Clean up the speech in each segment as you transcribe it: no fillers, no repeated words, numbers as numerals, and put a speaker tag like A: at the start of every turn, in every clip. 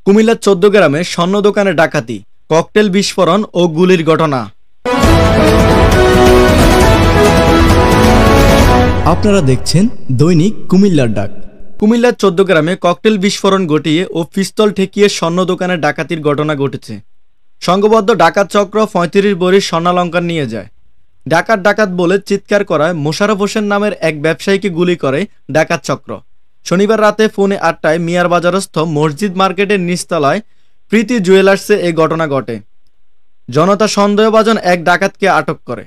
A: কুমিল্লার ১৪ গ্রামে স্বর্ণ দোকানে ডাকাতি, ককটেল বিস্ফোরণ ও গুলির ঘটনা।
B: আপনারা দেখছেন দৈনিক কুমিল্লার ডাক।
A: কুমিল্লার ১৪ গ্রামে ককটেল বিস্ফোরণ ঘটিয়ে ও পিস্তল ঠেকিয়ে স্বর্ণ দোকানে ডাকাতির ঘটনা ঘটেছে। সংঘবদ্ধ ডাকাত চক্র ৩৫ ভরির স্বর্ণালংকার নিয়ে যায়। ডাকাত বলে চিৎকার করায় মোশাররফ হোসেন নামের এক ব্যবসায়ীকে গুলি করে ডাকাত চক্র। শনিবার রাতে পৌনে ৮টায় মিয়ার বাজারস্থ মসজিদ মার্কেটের নিচতলায় প্রীতি জুয়েলার্সে এই ঘটনা ঘটে। জনতা সন্দেহভাজন এক ডাকাতকে আটক করে।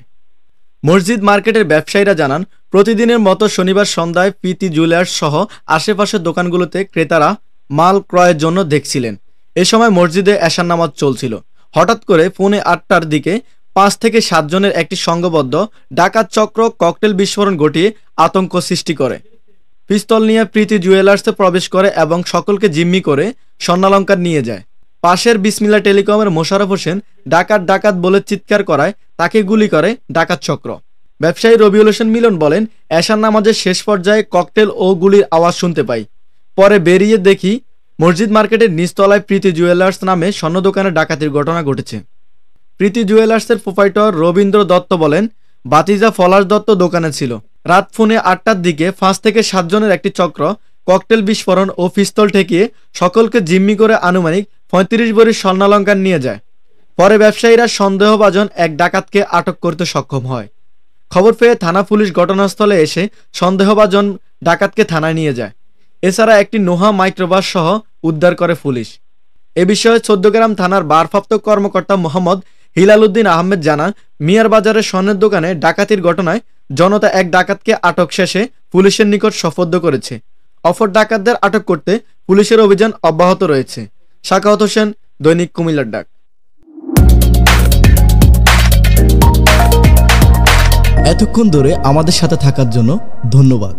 A: মসজিদ মার্কেটের ব্যবসায়ীরা জানান, প্রতিদিনের মতো শনিবার সন্ধ্যায় প্রীতি জুয়েলার্স সহ আশেপাশের দোকানগুলোতে ক্রেতারা মাল ক্রয়ের জন্য দেখছিলেন। এ সময় মসজিদে এশার নামাজ চলছিল। হঠাৎ করে পৌনে ৮টার দিকে ৫ থেকে ৭ জনের একটি সংঘবদ্ধ ডাকাত চক্র ককটেল বিস্ফোরণ ঘটিয়ে আতঙ্ক সৃষ্টি করে। পিস্তল নিয়ে প্রীতি জুয়েলার্সে প্রবেশ করে এবং সকলকে জিম্মি করে স্বর্ণালংকার নিয়ে যায়। পাশের বিসমিল্লাহ টেলিকমের মোশাররফ হোসেন ডাকাত বলে চিৎকার করায় তাকে গুলি করে ডাকাত চক্র। ব্যবসায়ী রবিউল হোসেন মিলন বলেন, এশার নামাজের শেষ পর্যায়ে ককটেল ও গুলির আওয়াজ শুনতে পাই। পরে বেরিয়ে দেখি মসজিদ মার্কেটের নিচতলায় প্রীতি জুয়েলার্স নামে স্বর্ণ দোকানে ডাকাতির ঘটনা ঘটেছে। প্রীতি জুয়েলার্সের প্রোপাইটর রবীন্দ্র দত্ত বলেন, বাতিজা পলাশ দত্ত দোকানে ছিল। রাত পৌনে ৮টার দিকে ৫ থেকে ৭ জনের একটি চক্র ককটেল বিস্ফোরণ ও পিস্তল ঠেকিয়ে সকলকে জিম্মি করে আনুমানিক ৩৫ ভরির স্বর্ণালংকার নিয়ে যায়। পরে ব্যবসায়ীরা সন্দেহভাজন এক ডাকাতকে আটক করতে সক্ষম হয়। খবর পেয়ে থানা পুলিশ ঘটনাস্থলে এসে সন্দেহভাজন ডাকাতকে থানায় নিয়ে যায়। এছাড়া একটি নোহা মাইক্রোবাস সহ উদ্ধার করে পুলিশ। এ বিষয়ে ১৪ গ্রাম থানার ভারপ্রাপ্ত কর্মকর্তা মোহাম্মদ হিলাল উদ্দিন আহমেদ জানান, মিয়ার বাজারের স্বর্ণের দোকানে ডাকাতির ঘটনায় জনতা এক ডাকাতকে আটক শেষে পুলিশের নিকট সোপর্দ করেছে। অপর ডাকাতদের আটক করতে পুলিশের অভিযান অব্যাহত রয়েছে। সাখাওয়াত হোসেন, দৈনিক কুমিল্লার ডাক।
B: এতক্ষণ ধরে আমাদের সাথে থাকার জন্য ধন্যবাদ।